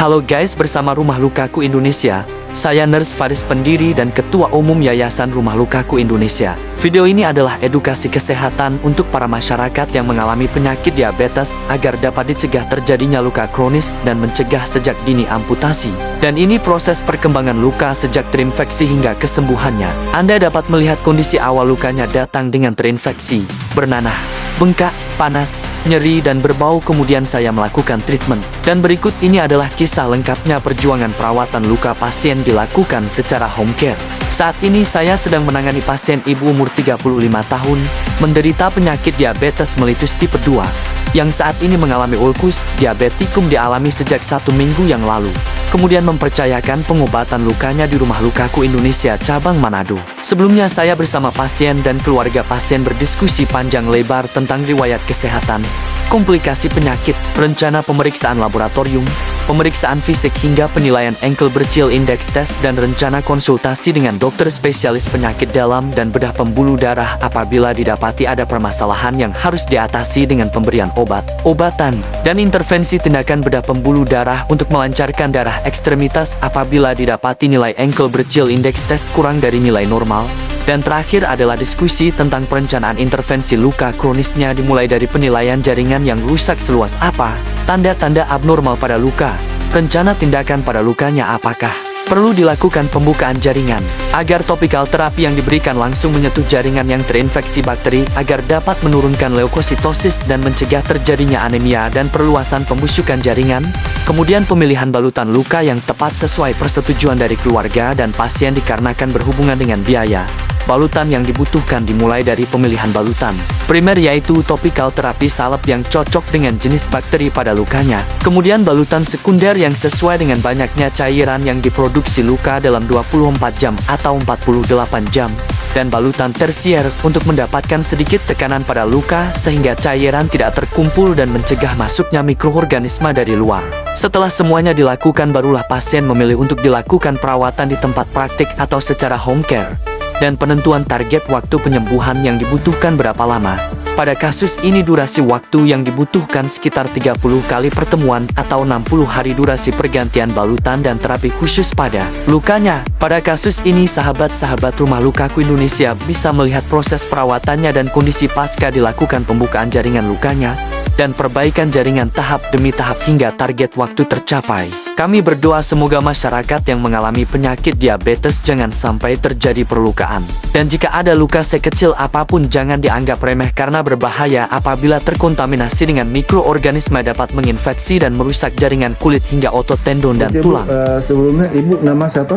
Halo guys, bersama Rumah Lukaku Indonesia. Saya Nurse Faris, pendiri dan Ketua Umum Yayasan Rumah Lukaku Indonesia. Video ini adalah edukasi kesehatan untuk para masyarakat yang mengalami penyakit diabetes agar dapat dicegah terjadinya luka kronis dan mencegah sejak dini amputasi. Dan ini proses perkembangan luka sejak terinfeksi hingga kesembuhannya. Anda dapat melihat kondisi awal lukanya datang dengan terinfeksi, bernanah, bengkak, panas, nyeri, dan berbau. Kemudian saya melakukan treatment. Dan berikut ini adalah kisah lengkapnya perjuangan perawatan luka pasien dilakukan secara home care. Saat ini saya sedang menangani pasien ibu umur 35 tahun, menderita penyakit diabetes mellitus tipe 2, yang saat ini mengalami ulkus diabetikum dialami sejak 1 minggu yang lalu. Kemudian mempercayakan pengobatan lukanya di Rumah Lukaku Indonesia cabang Manado. Sebelumnya saya bersama pasien dan keluarga pasien berdiskusi panjang lebar tentang riwayat kesehatan, komplikasi penyakit, rencana pemeriksaan laboratorium, pemeriksaan fisik hingga penilaian ankle bercil index test, dan rencana konsultasi dengan dokter spesialis penyakit dalam dan bedah pembuluh darah apabila didapati ada permasalahan yang harus diatasi dengan pemberian obat-obatan, dan intervensi tindakan bedah pembuluh darah untuk melancarkan darah ekstremitas apabila didapati nilai ankle bercil index test kurang dari nilai normal. Dan terakhir adalah diskusi tentang perencanaan intervensi luka kronisnya, dimulai dari penilaian jaringan yang rusak seluas apa, tanda-tanda abnormal pada luka, rencana tindakan pada lukanya apakah perlu dilakukan pembukaan jaringan, agar topikal terapi yang diberikan langsung menyentuh jaringan yang terinfeksi bakteri agar dapat menurunkan leukositosis dan mencegah terjadinya anemia dan perluasan pembusukan jaringan. Kemudian pemilihan balutan luka yang tepat sesuai persetujuan dari keluarga dan pasien dikarenakan berhubungan dengan biaya. Balutan yang dibutuhkan dimulai dari pemilihan balutan primer, yaitu topikal terapi salep yang cocok dengan jenis bakteri pada lukanya. Kemudian balutan sekunder yang sesuai dengan banyaknya cairan yang diproduksi luka dalam 24 jam atau 48 jam. Dan balutan tersier untuk mendapatkan sedikit tekanan pada luka sehingga cairan tidak terkumpul dan mencegah masuknya mikroorganisme dari luar. Setelah semuanya dilakukan, barulah pasien memilih untuk dilakukan perawatan di tempat praktik atau secara home care. Dan penentuan target waktu penyembuhan yang dibutuhkan berapa lama. Pada kasus ini durasi waktu yang dibutuhkan sekitar 30 kali pertemuan atau 60 hari durasi pergantian balutan dan terapi khusus pada lukanya. Pada kasus ini sahabat-sahabat Rumah Lukaku Indonesia bisa melihat proses perawatannya dan kondisi pasca dilakukan pembukaan jaringan lukanya dan perbaikan jaringan tahap demi tahap hingga target waktu tercapai. Kami berdoa semoga masyarakat yang mengalami penyakit diabetes jangan sampai terjadi perlukaan. Dan jika ada luka sekecil apapun jangan dianggap remeh karena berbahaya apabila terkontaminasi dengan mikroorganisme, dapat menginfeksi dan merusak jaringan kulit hingga otot, tendon, dan tulang. Sebelumnya Ibu nama siapa?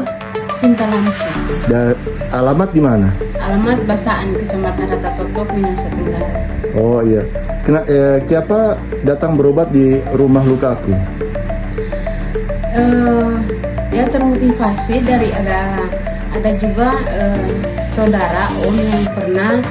Sinta Lamsi. Alamat di mana? Alamat Basaan, Kecamatan Ratatotok, Minahasa Tenggara. Oh iya. Kenapa datang berobat di Rumah Lukaku? Ya termotivasi dari ada juga saudara Om yang pernah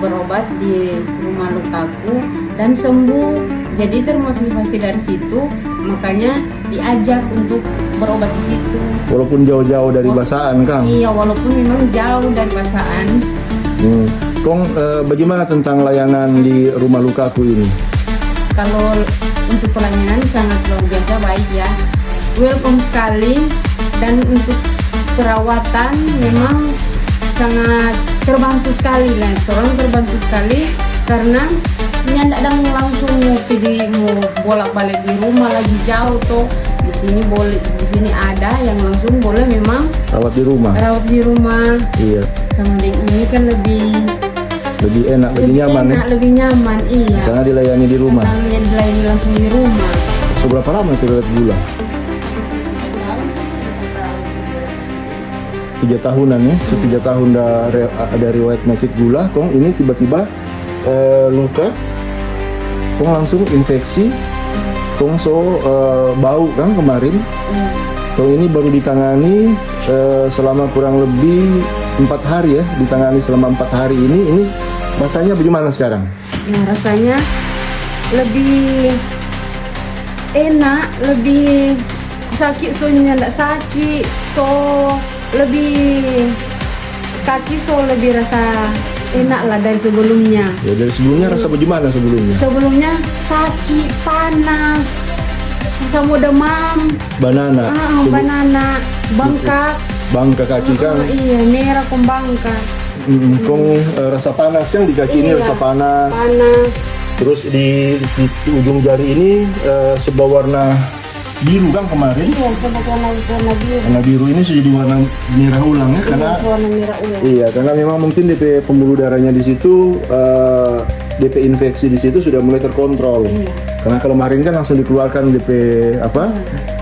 berobat di Rumah Lukaku dan sembuh. Jadi termotivasi dari situ, makanya diajak untuk berobat di situ. Walaupun jauh-jauh dari Basaan, Kang? Iya, walaupun memang jauh dari Basaan. Kong, bagaimana tentang layanan di Rumah Lukaku ini? Kalau untuk pelayanan sangat luar biasa baik ya. Welcome sekali, dan untuk perawatan memang sangat terbantu sekali lah. Orang terbantu sekali karena nyandak dan langsung mau bolak-balik di rumah lagi jauh tuh. Di sini boleh, di sini ada yang langsung boleh memang rawat di rumah. Iya. Sama ini kan lebih enak, lebih nyaman ya. Lebih nyaman, iya. Karena dilayani di rumah. Karena dilayani langsung di rumah. Seberapa lama itu rawat gula? 3 tahunan ya. 3 tahun ada riwayat penyakit gula. Kong ini tiba-tiba luka. Kong langsung infeksi. Kong bau kan kemarin. Kong ini baru ditangani selama kurang lebih 4 hari ya. Ditangani selama 4 hari ini rasanya bagaimana sekarang? Nah, rasanya lebih enak, lebih sakit soalnya enggak sakit, lebih kaki lebih rasa enak lah dari sebelumnya. Ya, dari sebelumnya rasa bagaimana sebelumnya? Sebelumnya sakit, panas, rasa mau demam, banana, banana, bengkak. bangka kaki kan, Iya, merah kong bengkak. kong rasa panas kan di kaki ini Iya, rasa panas. Panas. Terus di ujung jari ini sebuah warna biru kan kemarin. Iya, sebab warna biru. Warna biru ini sudah jadi warna merah ulang ya, karena Iya, warna merah ulang. iya, karena memang mungkin DP pembuluh darahnya di situ, DP infeksi di situ sudah mulai terkontrol. Karena kalau kemarin kan langsung dikeluarkan DP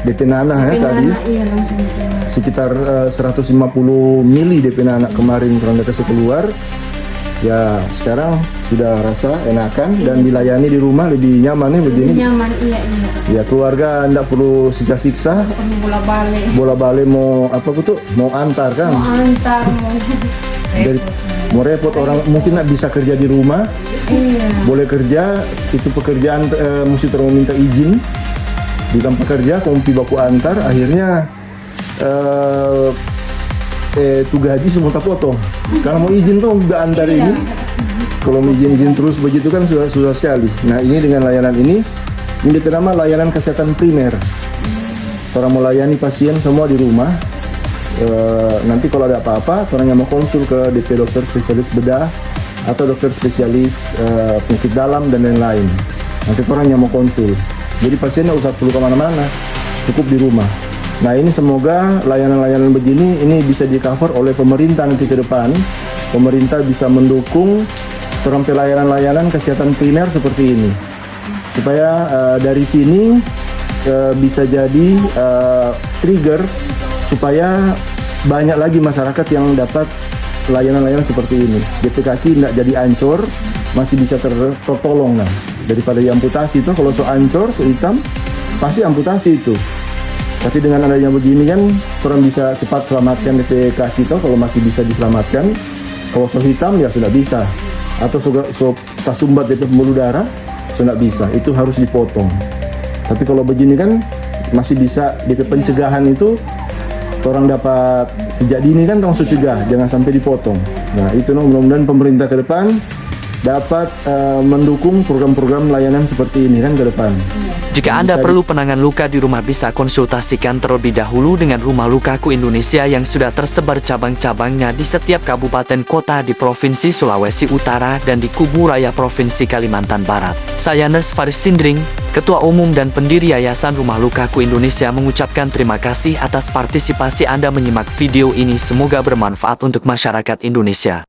DP nanah ya tadi, Iya, langsung keluar. sekitar 150 mili DP nanah kemarin kurang dikasih keluar. Ya sekarang sudah rasa enakan dan dilayani di rumah lebih nyaman ya begini. Nyaman, iya. Ya keluarga tidak perlu siksa-siksa. Perlu bola-balik. Bola balik mau apa tuh? Mau antar kan? Mau antar, mau. Dari, mau repot orang mungkin nggak bisa kerja di rumah, Iya. boleh kerja itu pekerjaan mesti terus minta izin di tempat kerja, kompi baku antar, akhirnya tugas haji semua tak potong. Kalau mau izin tuh udah antar ini, kalau mau izin terus begitu kan susah sekali. Nah ini dengan layanan ini bernama layanan kesehatan primer. Orang mau layani pasien semua di rumah. Nanti kalau ada apa-apa, orang yang mau konsul ke DP dokter spesialis bedah atau dokter spesialis penyakit dalam dan lain-lain. Nanti orang yang mau konsul. Jadi pasien nggak usah perlu kemana-mana, cukup di rumah. Nah ini semoga layanan-layanan begini ini bisa di cover oleh pemerintah nanti ke depan. Pemerintah bisa mendukung orang pelayanan-layanan kesehatan primer seperti ini. Supaya dari sini bisa jadi trigger supaya banyak lagi masyarakat yang dapat layanan-layanan seperti ini. DP kaki tidak jadi ancur, masih bisa tertolong nah. Daripada diamputasi itu, kalau so ancur, so hitam, pasti amputasi itu. Tapi dengan adanya begini kan, orang bisa cepat selamatkan DP kaki itu kalau masih bisa diselamatkan. Kalau so hitam ya sudah bisa. Atau so tasumbat DP pembuluh darah, sudah bisa. Itu harus dipotong. Tapi kalau begini kan masih bisa DP pencegahan itu orang dapat sejak dini kan langsung cegah, jangan sampai dipotong. Nah itu mudah-mudahan pemerintah ke depan dapat mendukung program-program layanan seperti ini kan ke depan. Jika Anda perlu penanganan luka di rumah, bisa konsultasikan terlebih dahulu dengan Rumah Lukaku Indonesia yang sudah tersebar cabang-cabangnya di setiap kabupaten kota di Provinsi Sulawesi Utara dan di Kubu Raya Provinsi Kalimantan Barat. Saya Nurse Faris Sindring, Ketua Umum dan Pendiri Yayasan Rumah Lukaku Indonesia mengucapkan terima kasih atas partisipasi Anda menyimak video ini. Semoga bermanfaat untuk masyarakat Indonesia.